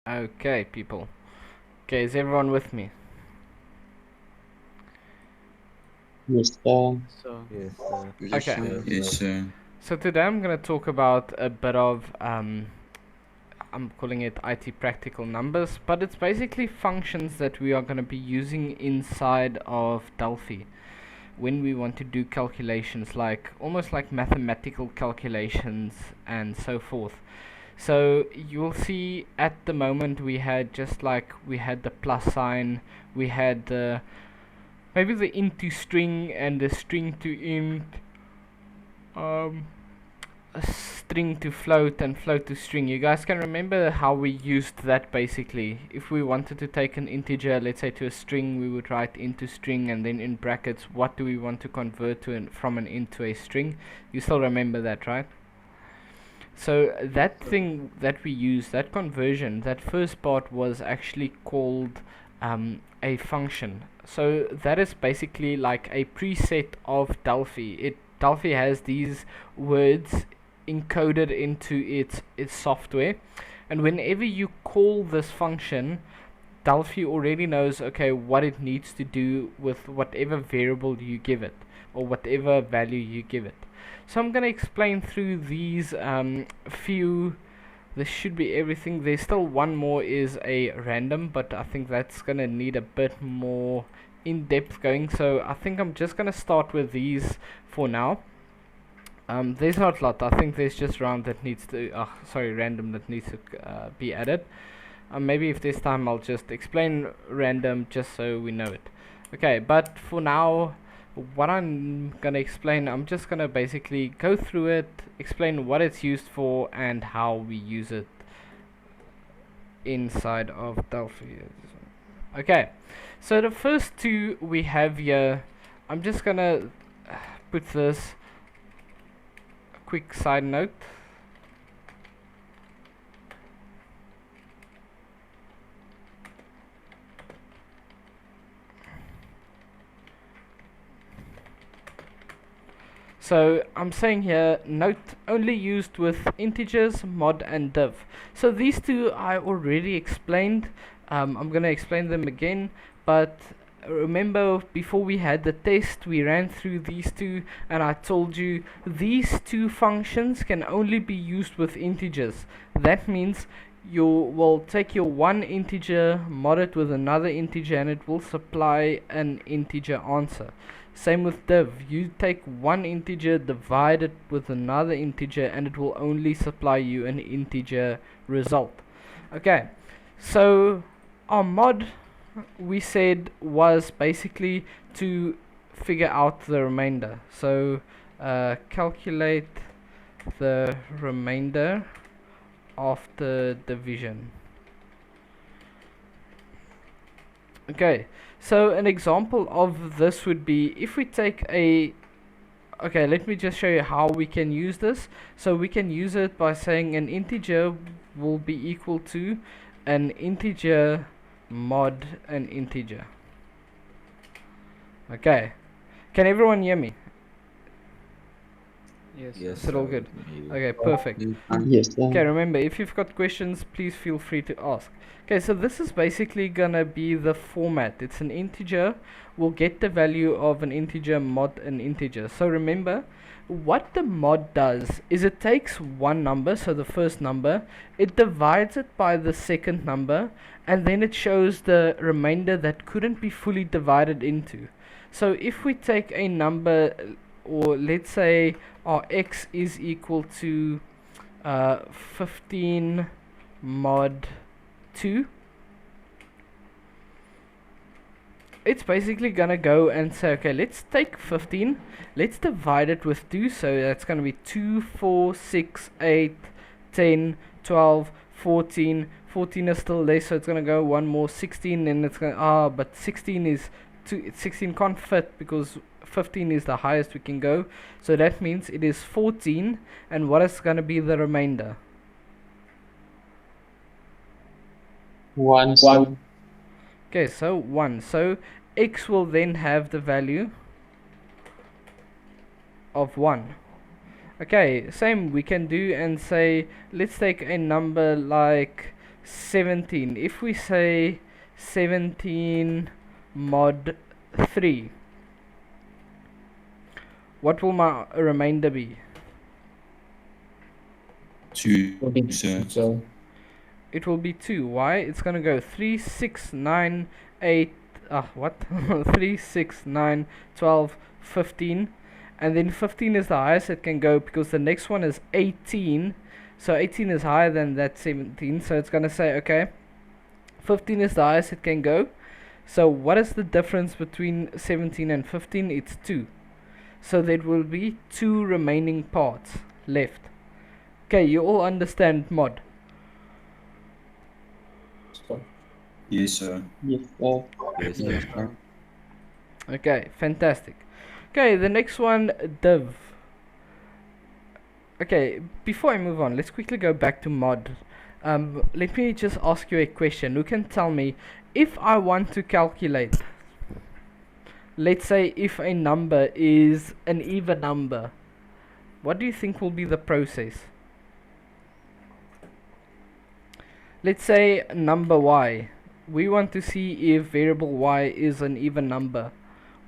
Okay, people. Okay, is everyone with me? Yes, So, Yes, sir. Yes, Okay. sir. Yes, sir. So today I'm going to talk about a bit of, I'm calling it IT practical numbers, but it's basically functions that we are going to be using inside of Delphi when we want to do calculations, like almost like mathematical calculations and so forth. So you'll see at the moment we had we had the plus sign, we had the maybe the int to string and the string to int, um, a string to float and float to string. You guys can remember how we used that basically. If we wanted to take an integer, let's say to a string, we would write into string and then in brackets what do we want to convert to from an int to a string. You still remember that, right? So that thing that we use, that conversion, that first part was actually called a function. So that is basically like a preset of Delphi. Delphi has these words encoded into its software, and whenever you call this function, Delphi already knows, okay, what it needs to do with whatever variable you give it or whatever value you give it. So I'm going to explain through these few. This should be everything. There's still one more is a random, but I think that's going to need a bit more in-depth going. So I think I'm just going to start with these for now. There's not a lot. I think there's just random that needs to be added. Maybe if there's time I'll just explain random just so we know it. Okay, but for now what I'm gonna explain, I'm just gonna basically go through it, explain what it's used for and how we use it inside of Delphi. Okay, so the first two we have here, I'm just gonna put this quick side note. So I'm saying here, note only used with integers, mod and div. So these two I already explained. I'm going to explain them again, but remember before we had the test we ran through these two and I told you these two functions can only be used with integers. That means you will take your one integer, mod it with another integer, and it will supply an integer answer. Same with div. You take one integer, divide it with another integer, and it will only supply you an integer result. Okay, so our mod, we said, was basically to figure out the remainder. So calculate the remainder after division. Okay, so an example of this would be if we take a, okay, let me just show you how we can use this. So we can use it by saying an integer will be equal to an integer mod an integer. Okay, can everyone hear me? yes, Yes, Is it all sir. good? We- Okay, perfect. yes, sir. Okay, remember, if you've got questions, please feel free to ask. Okay, so this is basically gonna be the format. It's an integer. We'll get the value of an integer, mod an integer. So remember, what the mod does is it takes one number, so the first number, it divides it by the second number, and then it shows the remainder that couldn't be fully divided into. So if we take a number, or let's say our x is equal to 15 mod 2, it's basically gonna go and say, okay, let's take 15, let's divide it with 2, so that's gonna be 2, 4, 6, 8, 10, 12, 14. 14 is still less, so it's gonna go one more, 16, and it's gonna, but 16 is 16 can't fit because 15 is the highest we can go, so that means it is 14. And what is gonna be the remainder? 1, sir. Okay, so 1. So x will then have the value of 1. Okay, same we can do and say, let's take a number like 17. If we say 17 mod 3, what will my remainder be? 2, Will be sir. so It will be 2. Why? It's gonna go 3, 6, 9, 8, what? 3, 6, 9, 12, 15. And then 15 is the highest it can go because the next one is 18. So 18 is higher than that 17. So it's gonna say, okay, 15 is the highest it can go. So what is the difference between 17 and 15? It's 2. So there will be 2 remaining parts left. Okay, you all understand mod. Yes, sir. yes, sir. Yes, Yes, sir. sir. Okay, fantastic. Okay, the next one, div. Okay, before I move on, let's quickly go back to mod. Let me just ask you a question. Who can tell me if I want to calculate, let's say if a number is an even number, what do you think will be the process? Let's say number y. We want to see if variable y is an even number.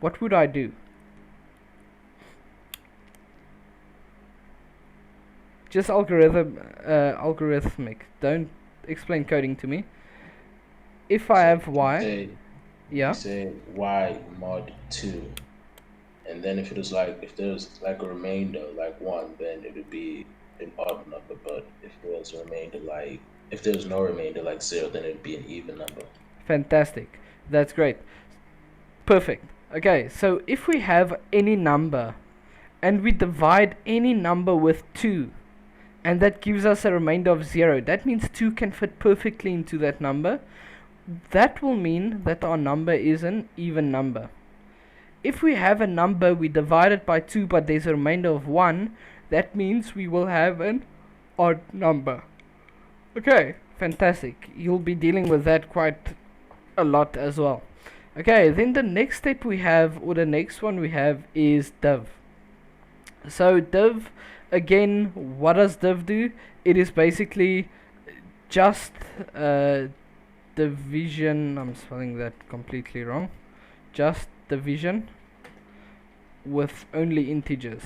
What would I do? Just algorithmic. Don't explain coding to me. If I have y, yeah, You say y mod 2, and then if there's like a remainder like 1, then it would be an odd number. But if there's a remainder if there's no remainder like 0, then it'd be an even number. fantastic. That's great. Perfect. Okay, so if we have any number and we divide any number with 2, and that gives us a remainder of 0, that means 2 can fit perfectly into that number. That will mean that our number is an even number. If we have a number, we divide it by 2, but there's a remainder of 1, that means we will have an odd number. Okay, fantastic. You'll be dealing with that quite a lot as well. Okay, then the next step we have, or the next one we have, is div. So div, again, what does div do? It is basically just division. I'm spelling that completely wrong. Just division with only integers.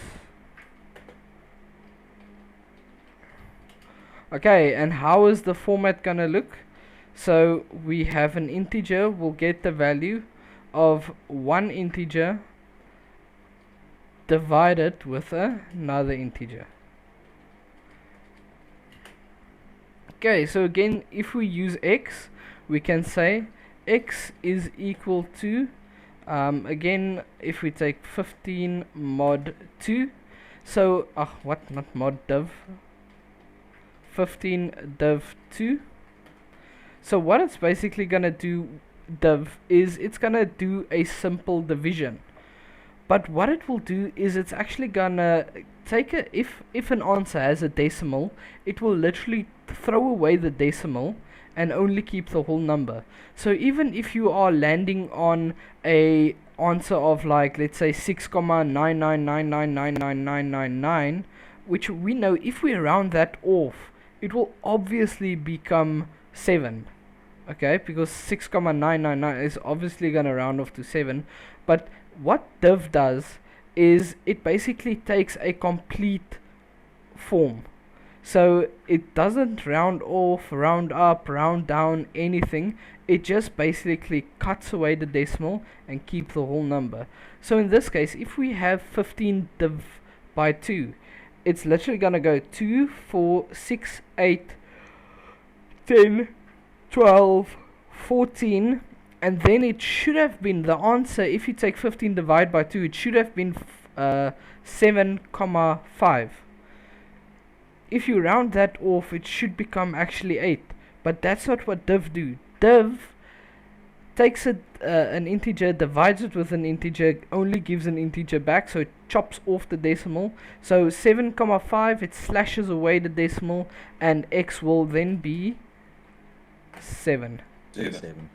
Okay, and how is the format gonna look? So we have an integer, we'll get the value of one integer divided with another integer. Okay, so again, if we use x, we can say x is equal to, again, if we take 15 mod 2, so, not mod, div, 15 div 2. So what it's basically gonna do, div, is it's gonna do a simple division. But what it will do is it's actually gonna take if an answer has a decimal, it will literally throw away the decimal and only keep the whole number. So even if you are landing on a answer of, like, let's say 6,999999999, which we know if we round that off, it will obviously become 7. Okay, because 6,999 is obviously gonna round off to 7. But what div does is it basically takes a complete form. So it doesn't round off, round up, round down, anything. It just basically cuts away the decimal and keeps the whole number. So in this case, if we have 15 div by 2, it's literally gonna go 2, 4, 6, 8, 10, 12, 14, and then it should have been the answer. If you take 15 divided by 2, it should have been 7,5. If you round that off, it should become actually 8, but that's not what div do. Div takes an integer, divides it with an integer, only gives an integer back, so it chops off the decimal. So 7,5, it slashes away the decimal, and x will then be 7. 7.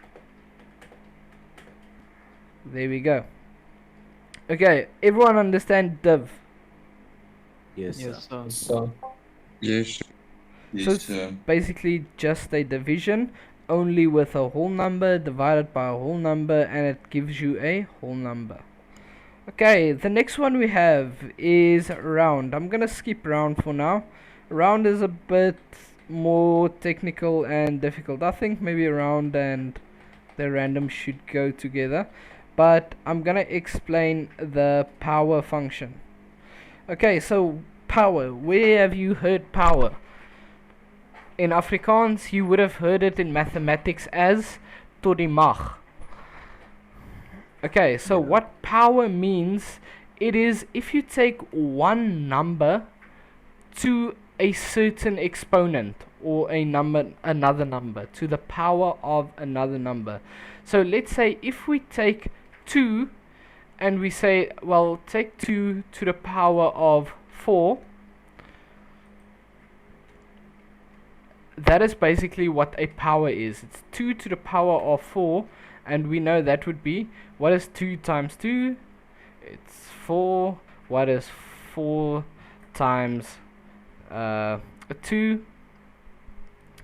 There we go. Okay, everyone understand div? Yes, Yes, sir. sir. So Yes. So Yes, it's sir. basically just a division, only with a whole number divided by a whole number, and it gives you a whole number. Okay, the next one we have is round. I'm gonna skip round for now. Round is a bit more technical and difficult. I think maybe round and the random should go together, but I'm gonna explain the power function. Okay, so power. Where have you heard power? In Afrikaans, you would have heard it in mathematics as tot die mag. Okay, so Yeah. what power means, it is if you take one number to a certain exponent or another number to the power of another number. So let's say if we take 2 and we say, well, take 2 to the power of 4, that is basically what a power is. It's 2 to the power of 4, and we know that would be, what is 2 times 2? It's 4. What is 4 times 2?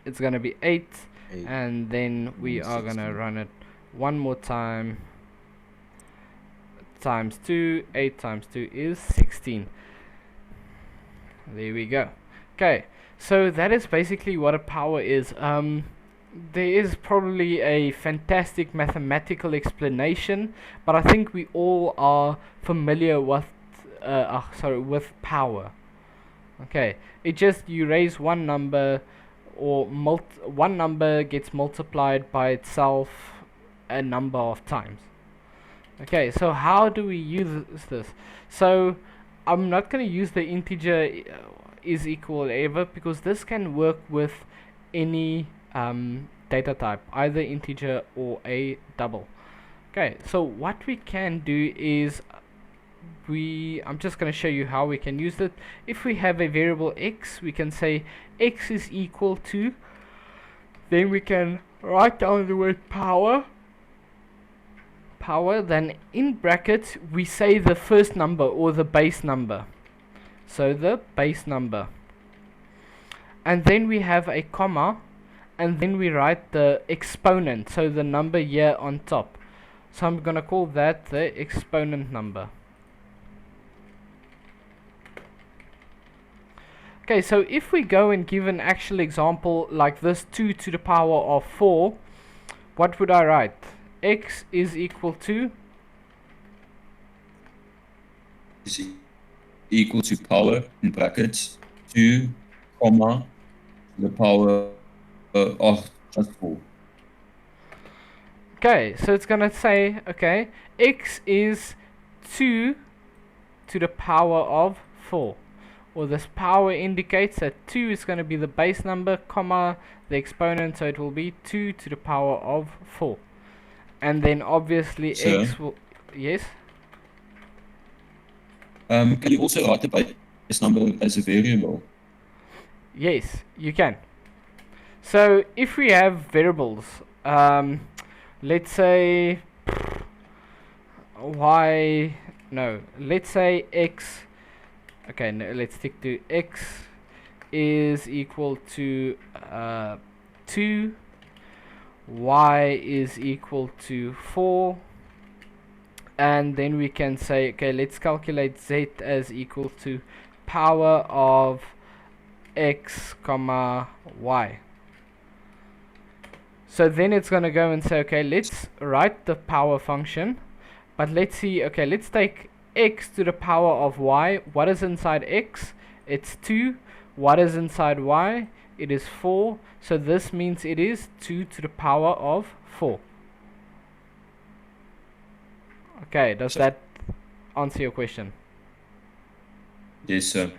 It's gonna be 8, 8. and then we are gonna 16. run it one more time. Times 2, 8 times 2 is 16. There we go. Okay, so that is basically what a power is. There is probably a fantastic mathematical explanation, but I think we all are familiar with with power. Okay, it just, you raise one number, or one number gets multiplied by itself a number of times. Okay, so how do we use this? So I'm not going to use the integer is equal ever, because this can work with any data type, either integer or a double. Okay, so what we can do is I'm just going to show you how we can use it. If we have a variable x, we can say x is equal to, then we can write down the word power, then in brackets we say the first number or the base number, so the base number, and then we have a comma, and then we write the exponent, so the number here on top. So I'm gonna call that the exponent number. Okay, so if we go and give an actual example like this, 2 to the power of 4, what would I write? X is equal to, Is equal to power in brackets 2, comma, the power of just 4. okay, so it's gonna say, okay, x is 2 to the power of 4. Or this power indicates that 2 is going to be the base number, comma, the exponent, so it will be 2 to the power of 4. And then obviously Sir? x will, yes? Can you also write the base number as a variable? Yes, you can. So if we have variables, let's say let's say x, okay, no, let's stick to x is equal to 2, y is equal to 4, and then we can say, okay, let's calculate z as equal to power of x comma y. So then it's going to go and say, okay, let's write the power function, but let's see, okay, let's take x to the power of y. What is inside x? It's 2. What is inside y? It is 4. So this means it is 2 to the power of 4. Okay, does that answer your question? Yes, sir.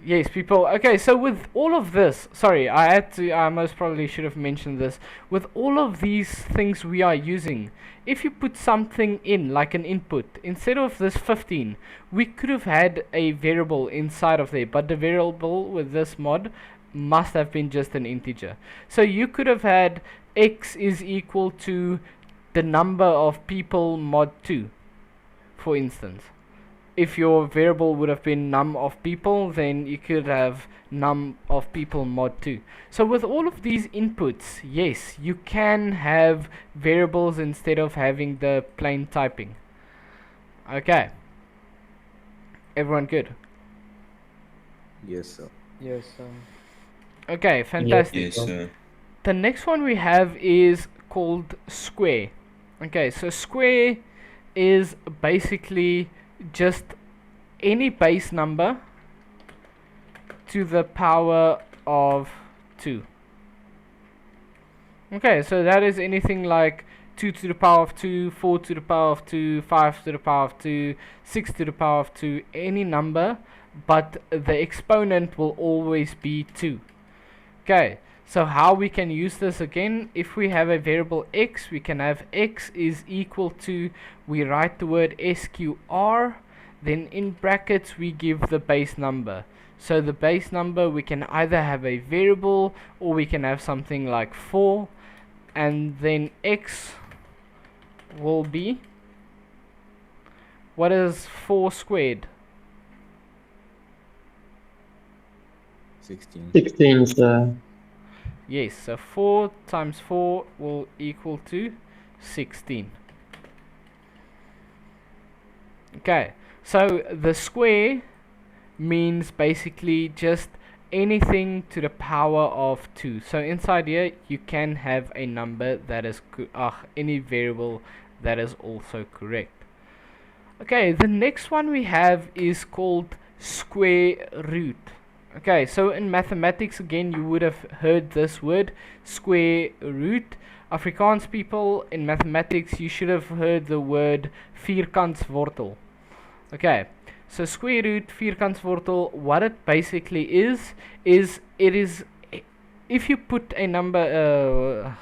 Yes, people. Okay, so with all of this, sorry, I most probably should have mentioned this. With all of these things we are using, if you put something in, like an input, instead of this 15, we could have had a variable inside of there, but the variable with this mod must have been just an integer. So you could have had x is equal to the number of people mod 2, for instance. if your variable would have been num of people, then you could have num of people mod 2. So with all of these inputs, yes, you can have variables instead of having the plain typing. Okay. Everyone good? Yes, sir. Yes, sir. Okay, fantastic. Yes, sir. The next one we have is called square. Okay, so square is basically just any base number to the power of 2. Okay, so that is anything like 2 to the power of 2, 4 to the power of 2, 5 to the power of 2, 6 to the power of 2, any number, but the exponent will always be 2. Okay, so how we can use this again, if we have a variable x, we can have x is equal to, we write the word sqr, then in brackets we give the base number. So the base number, we can either have a variable or we can have something like 4, and then x will be, what is 4 squared? 16. 16, sir. Yes, so 4 times 4 will equal to 16. Okay, so the square means basically just anything to the power of 2. So inside here you can have a number that is any variable that is also correct. Okay, the next one we have is called square root. Okay, so in mathematics again you would have heard this word square root. Afrikaans people, in mathematics you should have heard the word vierkantswortel. Okay, so square root, vierkantswortel, what it basically is it is, if you put a number,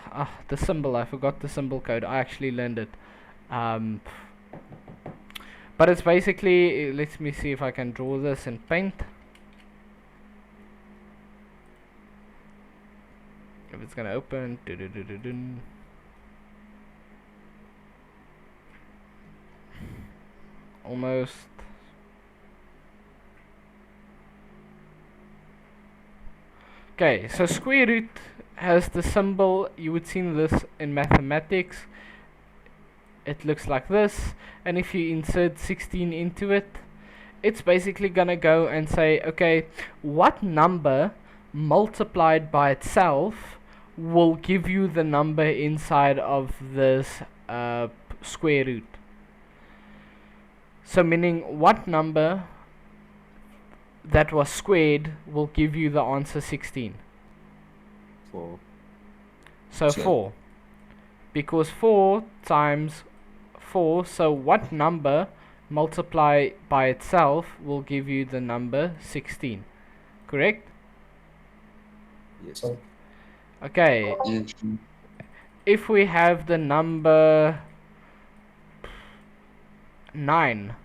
the symbol, I forgot the symbol code, I actually learned it. But it's basically, let me see if I can draw this in paint. If it's gonna open, almost. Okay, so square root has the symbol, you would see this in mathematics. It looks like this, and if you insert 16 into it, it's basically gonna go and say, okay, what number multiplied by itself will give you the number inside of this square root. So meaning what number that was squared will give you the answer 16. 4. So 4. Because 4 times 4, so what number multiply by itself will give you the number 16. Correct? Yes. Okay. Yes. If we have the number 9,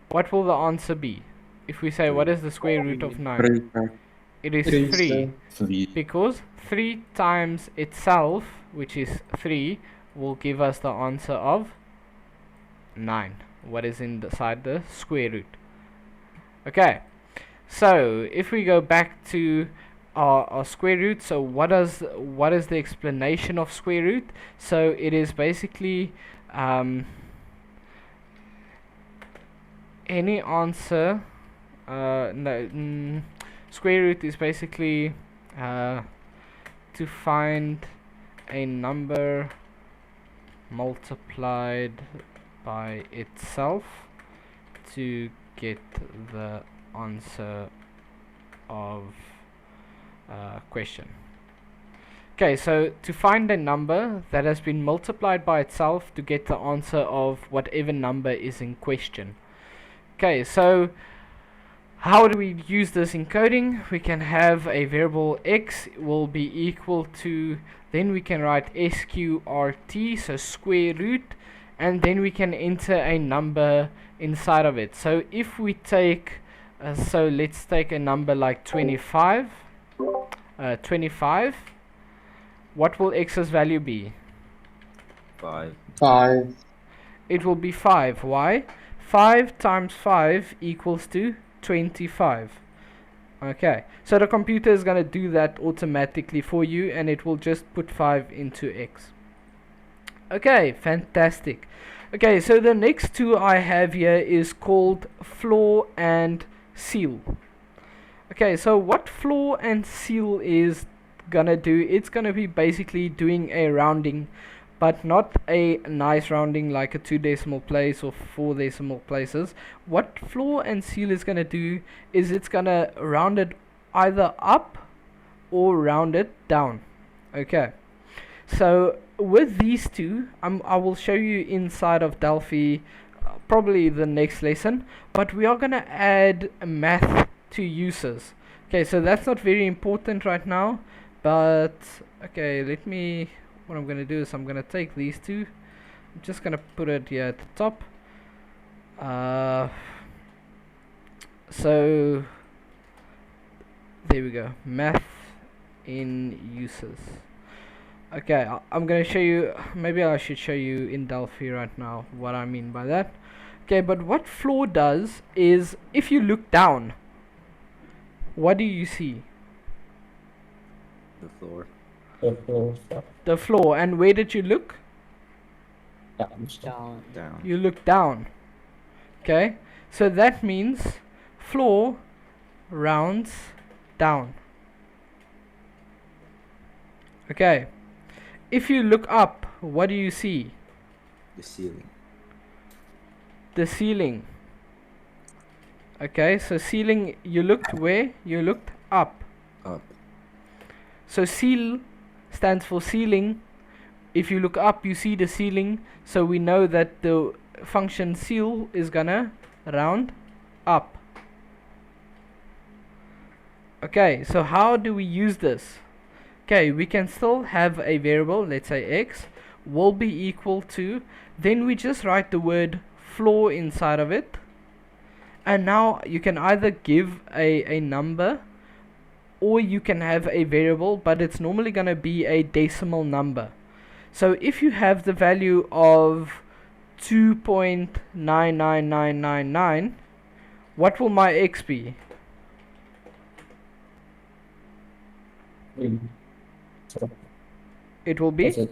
what will the answer be? If we say what is the square root of 9? 3, sir. It is 3, 3. sir. 3. Because 3 times itself, which is 3, will give us the answer of 9. What is inside the square root? Okay, so if we go back to our square root, so what is the explanation of square root? So it is basically any answer. Square root is basically to find a number multiplied by itself to get the answer of question. Okay, so to find a number that has been multiplied by itself to get the answer of whatever number is in question. Okay, so how do we use this in coding? We can have a variable x will be equal to, then we can write sqrt, so square root, and then we can enter a number inside of it. So if we take, so let's take a number like 25, 25, what will x's value be? 5. 5. It will be 5. Why? 5 times 5 equals to 25. Okay, so the computer is going to do that automatically for you, and it will just put 5 into x. Okay, fantastic. Okay, so the next two I have here is called floor and seal. Okay, so what floor and seal is gonna do, it's gonna be basically doing a rounding, but not a nice rounding like a 2 decimal place or 4 decimal places. What floor and seal is gonna do is it's gonna round it either up or round it down. Okay, so with these two, I will show you inside of Delphi probably the next lesson, but we are gonna add math to uses. Okay, so that's not very important right now, but okay, what I'm gonna do is I'm gonna take these two, I'm just gonna put it here at the top. So there we go, math in uses. Okay, I'm gonna show you, maybe I should show you in Delphi right now what I mean by that. Okay, but what floor does is, if you look down, what do you see? The floor. The floor. And where did you look? Down. Down. You look down. Okay, so that means floor rounds down. Okay, if you look up, what do you see? The ceiling. The ceiling. Okay, so ceiling, you looked where? You looked up. Up. So seal stands for ceiling. If you look up, you see the ceiling. So we know that the function seal is gonna round up. Okay, so how do we use this? Okay, we can still have a variable, let's say x, will be equal to, then we just write the word floor inside of it. And now you can either give a number, or you can have a variable, but it's normally going to be a decimal number. So if you have the value of 2.99999, what will my x be? It will be?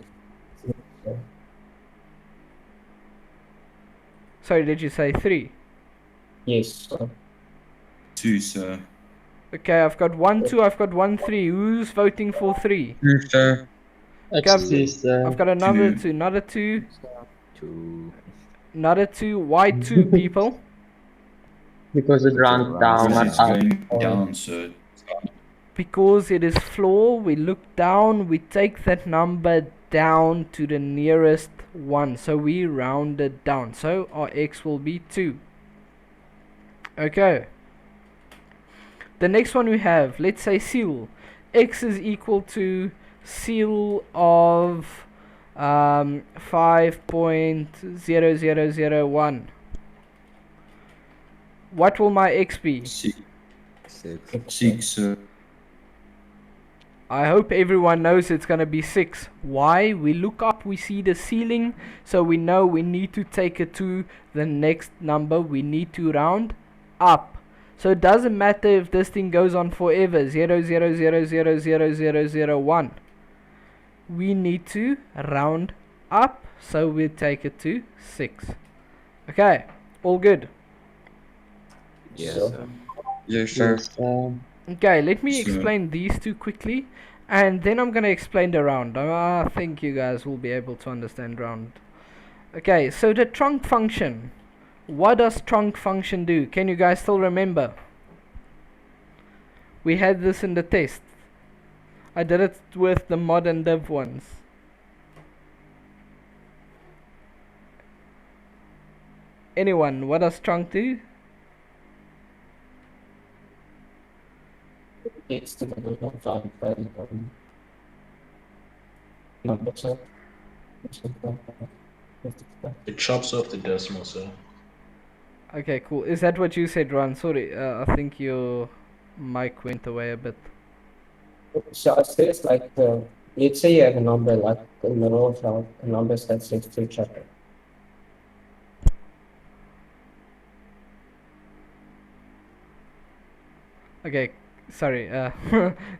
Sorry, did you say 3? Yes. 2, sir. Okay, I've got 1, 2, I've got 1, 3. Who's voting for 3? Sir. I've got another 2. 2, another 2, 2. another 2. Why 2 people? Because it runs down Because and it's up. going down, sir. Because it is floor, we look down, we take that number down to the nearest one. So we round it down. So our x will be 2. Okay. The next one we have, let's say seal. X is equal to seal of 5.0001. What will my x be? 6. 6. 6, sir. I hope everyone knows it's going to be 6. Why? We look up, we see the ceiling, so we know we need to take it to the next number. We need to round up. So it doesn't matter if this thing goes on forever, 0.000000001. We need to round up, so we take it to 6. Okay, all good. Yes, So- sir. Yes, sir. Yes, Okay, let me Sure. explain these two quickly, and then I'm going to explain the round. I think you guys will be able to understand round. Okay, so the trunc function. What does trunc function do? Can you guys still remember? We had this in the test. I did it with the mod and div ones. Anyone, what does trunc do? It's the number, sir. It chops off the decimal, sir. Okay, cool. Is that what you said, Ron? Sorry, I think your mic went away a bit. So it says like, let's say you have a number like in the row of a number that says 2 chapter. Okay, sorry.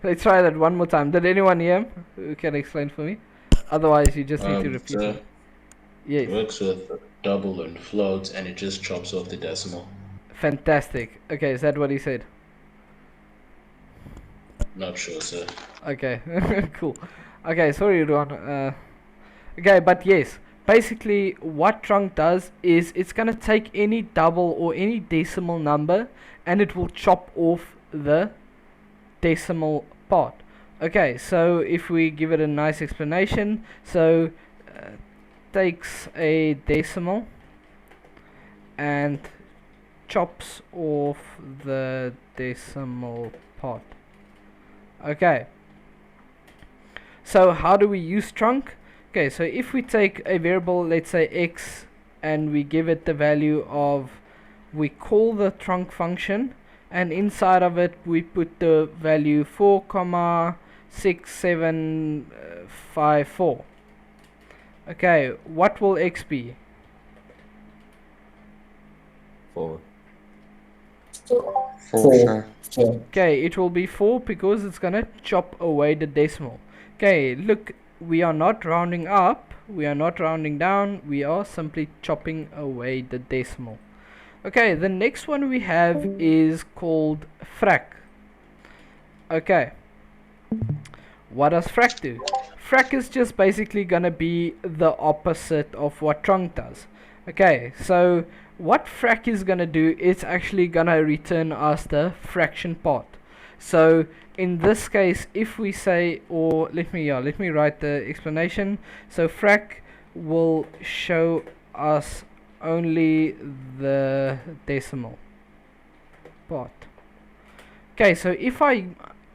Let's try that one more time. Did anyone hear? Who can explain for me? Otherwise, you just need to repeat So it. Yes. works with double and floats, and it just chops off the decimal. Fantastic. Okay, is that what he said? Not sure, sir. Okay, cool. Okay, sorry, Ron. Okay, but yes, basically what trunc does is it's gonna take any double or any decimal number and it will chop off the decimal part. Okay, so if we give it a nice explanation, so takes a decimal and chops off the decimal part. Okay, so how do we use trunc? Okay, so if we take a variable, let's say x, and we give it the value of, we call the trunc function, and inside of it we put the value 4,6754. Okay, what will x be? 4. 4. Okay, it will be 4 because it's gonna chop away the decimal. Okay, look, we are not rounding up, we are not rounding down, we are simply chopping away the decimal. Okay, the next one we have is called frac. Okay, what does frac do? Frac is just basically gonna be the opposite of what trunc does. Okay, so what frac is gonna do, it's actually gonna return us the fraction part. So in this case, if we say, or let me write the explanation. So frac will show us only the decimal part. Okay, so if I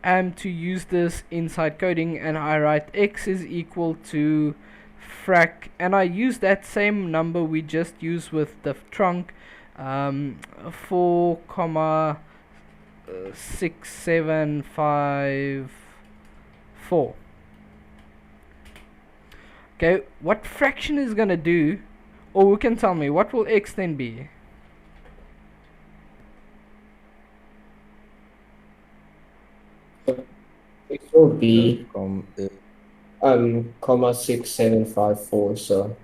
am to use this inside coding and I write x is equal to frac, and I use that same number we just used with the trunc, 4,6754. Okay, what fraction is gonna do, or who can tell me what will x then be? It will be uh, 6754. So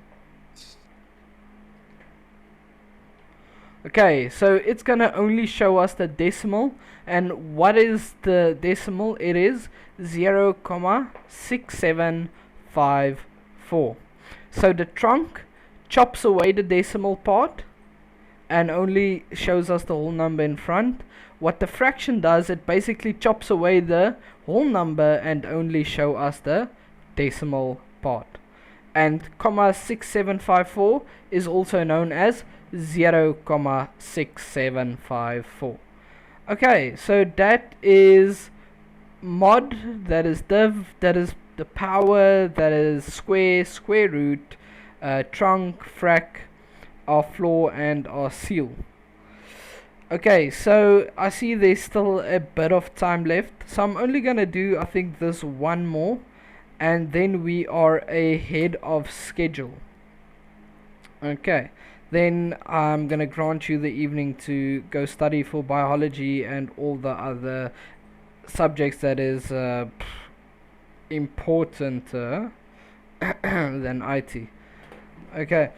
Okay, so it's gonna only show us the decimal, and what is the decimal? It is 0,6754. So the trunc chops away the decimal part and only shows us the whole number in front. What the fraction does, it basically chops away the whole number and only show us the decimal part. And 6754 is also known as 0,6754. Okay, so that is mod, that is div, that is the power, that is square, square root, trunc, frac, our floor, and our seal. Okay, so I see there's still a bit of time left, so I'm only gonna do, I think, this one more, and then we are ahead of schedule. Okay, then I'm gonna grant you the evening to go study for biology and all the other subjects that is important than IT. Okay,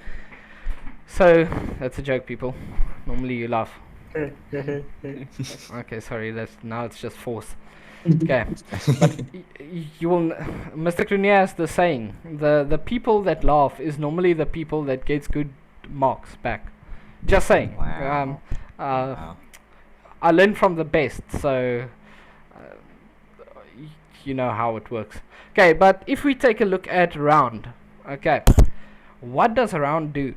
so that's a joke, people. Normally you laugh. Okay, sorry. Now it's just forced. Okay, but you will, Mr. Clunier has the saying: the people that laugh is normally the people that gets good marks back. Just saying. Wow. Wow. I learned from the best, so you know how it works. Okay, but if we take a look at round, okay, what does a round do?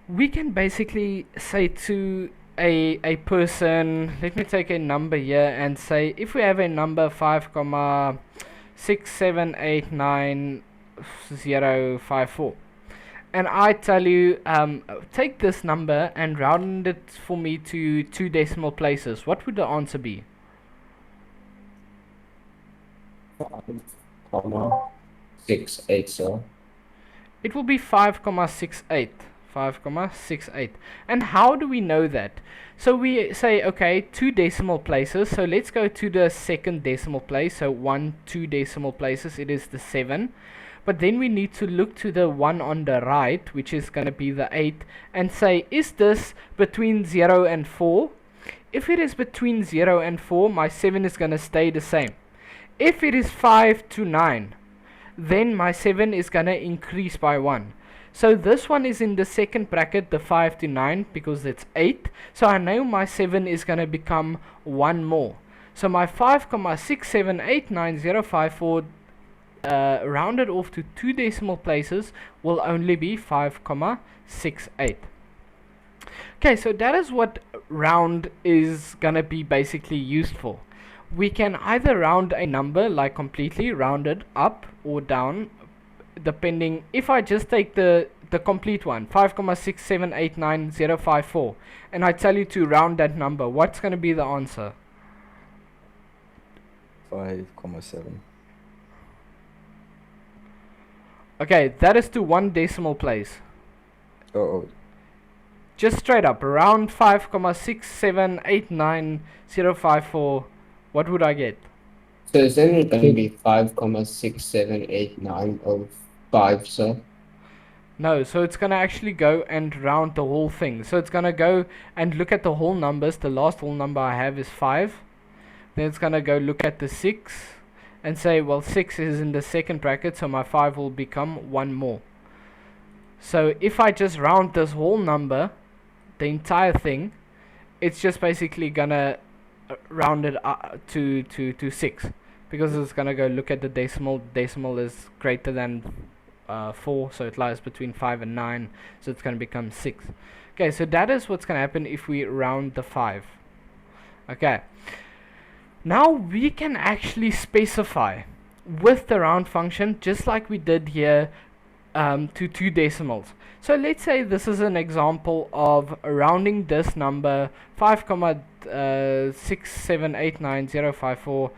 We can basically say to a person, let me take a number here and say, if we have a number 5,6789054, and I tell you, take this number and round it for me to 2 decimal places, what would the answer be? 5,68. So It will be 5,68. 5,68. And how do we know that? So we say, okay, 2 decimal places. So let's go to the second decimal place. So 2 decimal places, it is the 7. But then we need to look to the one on the right, which is going to be the 8, and say, is this between 0 and 4? If it is between 0 and 4, my 7 is going to stay the same. If it is 5 to 9, then my 7 is going to increase by 1. So this one is in the second bracket, the 5 to 9, because it's 8. So I know my 7 is going to become 1 more. So my 5,6789054 rounded off to 2 decimal places will only be 5,68. Okay, so that is what round is going to be basically used for. We can either round a number, like completely rounded up or down, depending. If I just take the complete one, 5,6789054, and I tell you to round that number, what's going to be the answer? 5,7. Okay, that is to 1 decimal place. Oh, Just straight up, around 5,6789054, what would I get? So it's only going to be 5,678,905, sir. No, so it's going to actually go and round the whole thing. So it's going to go and look at the whole numbers. The last whole number I have is 5. Then it's going to go look at the 6 and say, well, 6 is in the second bracket, so my 5 will become 1 more. So if I just round this whole number, the entire thing, it's just basically going to round it to 6, because it's going to go look at the decimal. Decimal is greater than 4, so it lies between 5 and 9, so it's going to become 6. Okay, so that is what's going to happen if we round the 5. Okay, now we can actually specify with the round function, just like we did here, to 2 decimals. So let's say this is an example of rounding this number 5,6789054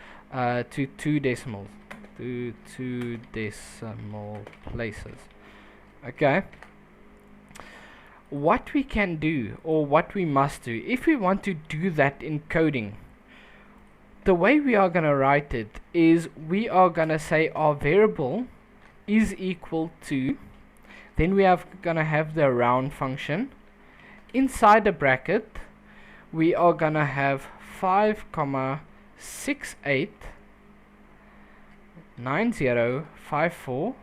to 2 decimals, to 2 decimal places. Okay, what we can do, or what we must do, if we want to do that in coding, the way we are going to write it is we are going to say our variable is equal to, then we are going to have the round function. Inside the bracket, we are going to have 5,689054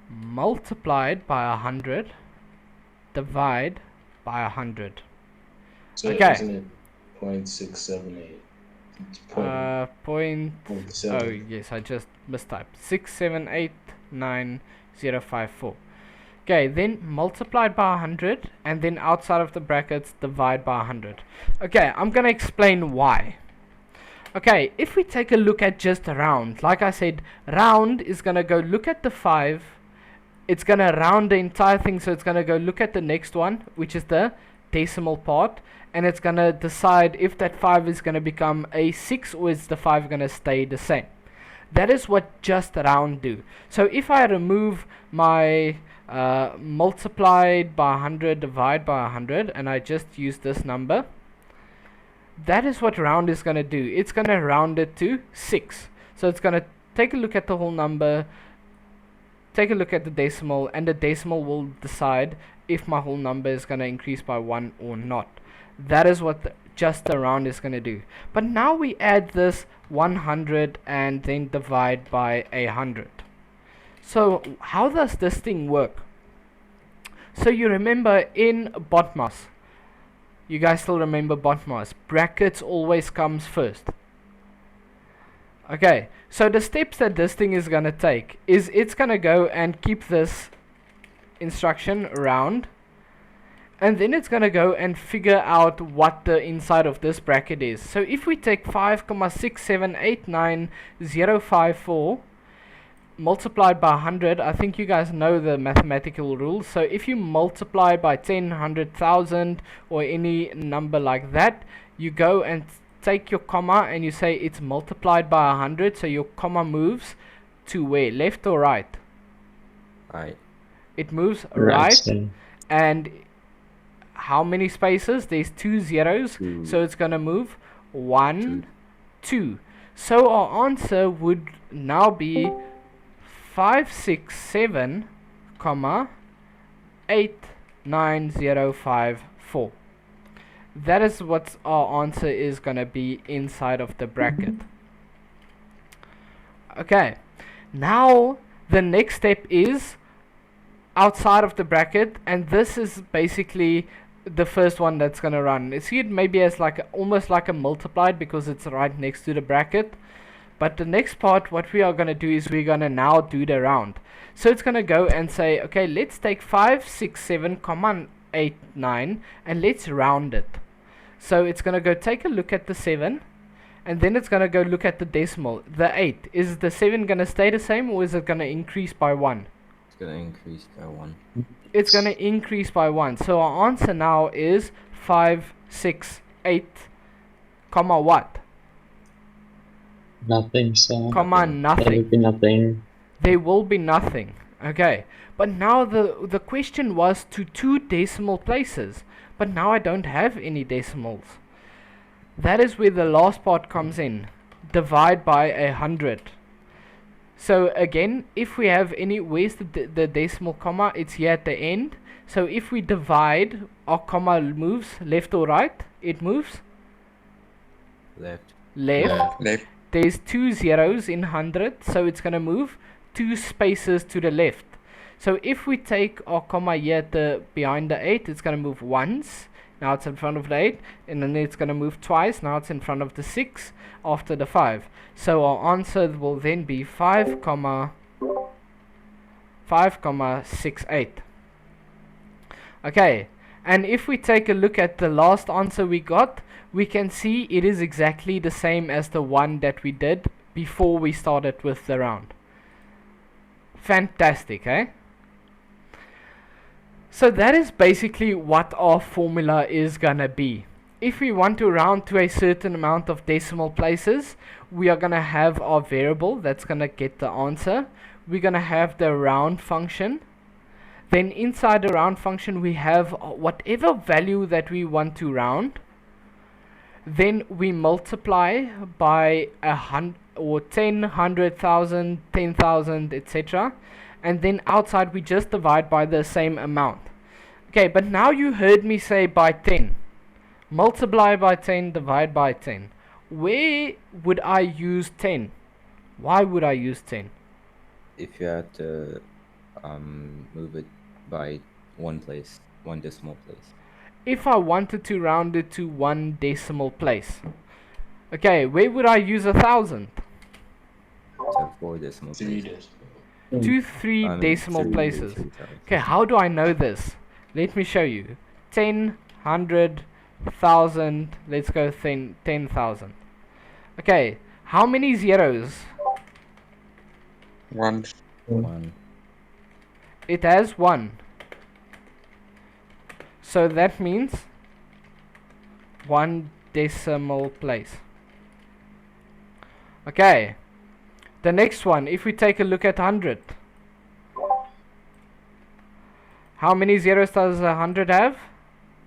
multiplied by 100 divide by 100. So Okay. isn't it 0.678? It's Point. Oh 0.7. yes, I just mistyped. 6789054. Okay, then multiplied by 100, and then outside of the brackets divide by 100. Okay, I'm gonna explain why. Okay, if we take a look at just round, like I said, round is gonna go look at the 5. It's gonna round the entire thing, so it's gonna go look at the next one, which is the decimal part, and it's gonna decide if that 5 is gonna become a 6 or is the 5 gonna stay the same. That is what just round do. So if I remove my multiplied by 100 divide by 100, and I just use this number, that is what round is gonna do. It's gonna round it to 6. So it's gonna take a look at the whole number, take a look at the decimal, and the decimal will decide if my whole number is going to increase by 1 or not. That is what just the round is going to do. But now we add this 100 and then divide by 100. So how does this thing work? So you remember in BOTMAS, you guys still remember BOTMAS, brackets always comes first. Okay, so the steps that this thing is going to take is it's going to go and keep this instruction round, and then it's going to go and figure out what the inside of this bracket is. So if we take 5,6789054 multiplied by 100, I think you guys know the mathematical rules. So if you multiply by 10, 100,000 or any number like that, you go and take your comma and you say it's multiplied by 100, so your comma moves to where? Left or right? Right. It moves right. yeah. And how many spaces? There's 2 zeros, Two. so it's gonna move 1, 2. So our answer would now be 567, comma 890554. That is what our answer is gonna be inside of the bracket. Okay, now the next step is outside of the bracket, and this is basically the first one that's gonna run. See it maybe as like almost like a multiplied because it's right next to the bracket. But the next part, what we are gonna do is we're gonna now do the round. So it's gonna go and say, okay, let's take 567,89 and let's round it. So it's gonna go take a look at the 7, and then it's gonna go look at the decimal, the 8. Is the 7 gonna stay the same, or is it gonna increase by 1? It's gonna increase by 1. It's gonna increase by 1. So our answer now is 568, comma what? Nothing, so Comma there will nothing. be nothing. There will be nothing. Okay. But now the question was to 2 decimal places. But now I don't have any decimals. That is where the last part comes in. Divide by 100. So again, if we have any, where's the decimal comma? It's here at the end. So if we divide, our comma moves left or right? It moves Left. left. Left. There's 2 zeros in 100, so it's gonna move 2 spaces to the left. So if we take our comma here at behind the 8, it's gonna move once. Now it's in front of the 8, and then it's gonna move twice. Now it's in front of the 6 after the 5. So our answer will then be 5,68. Okay, and if we take a look at the last answer we got, we can see it is exactly the same as the one that we did before we started with the round. Fantastic, eh? So that is basically what our formula is gonna be. If we want to round to a certain amount of decimal places, we are gonna have our variable that's gonna get the answer. We're gonna have the round function. Then inside the round function we have whatever value that we want to round. Then we multiply by 100 or 10, 100,000, 10,000, etc. And then outside we just divide by the same amount. Okay, but now you heard me say by 10. Multiply by 10, divide by 10. Where would I use 10? Why would I use 10? If you had to move it by one decimal place. If I wanted to round it to 1 decimal place. Okay, where would I use 1,000? So 4 decimal 3 places. days. 2, 3 decimal places. 3,000. Okay, how do I know this? Let me show you. 10, 100, 1,000. Let's go 10,000. Okay, how many zeros? 1. 1. It has 1. So that means 1 decimal place. Okay. The next one, if we take a look at 100. How many zeros does 100 have?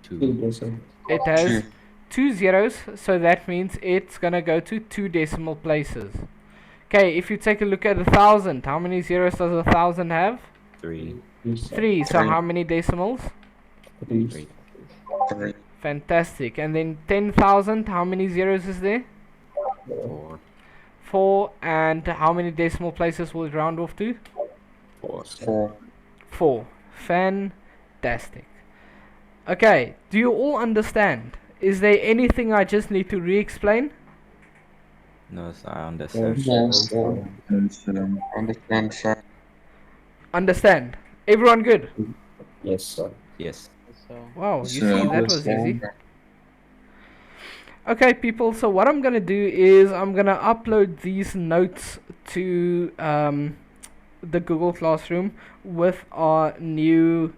2. 2%. It has 2 zeros, so that means it's gonna go to 2 decimal places. Okay, if you take a look at 1,000, how many zeros does 1,000 have? 3. 3. So how many decimals? 3. 3. Fantastic. And then 10,000, how many zeros is there? 4. 4. And how many decimal places will it round off to? 4. 4. Fantastic. Okay, do you all understand? Is there anything I just need to re-explain? No, so I understand. Yes. Understand, sir. Understand? Everyone good? Yes, sir. Yes. Wow, you So- see, that was easy. Okay, people, so what I'm gonna do is I'm gonna upload these notes to the Google Classroom with our new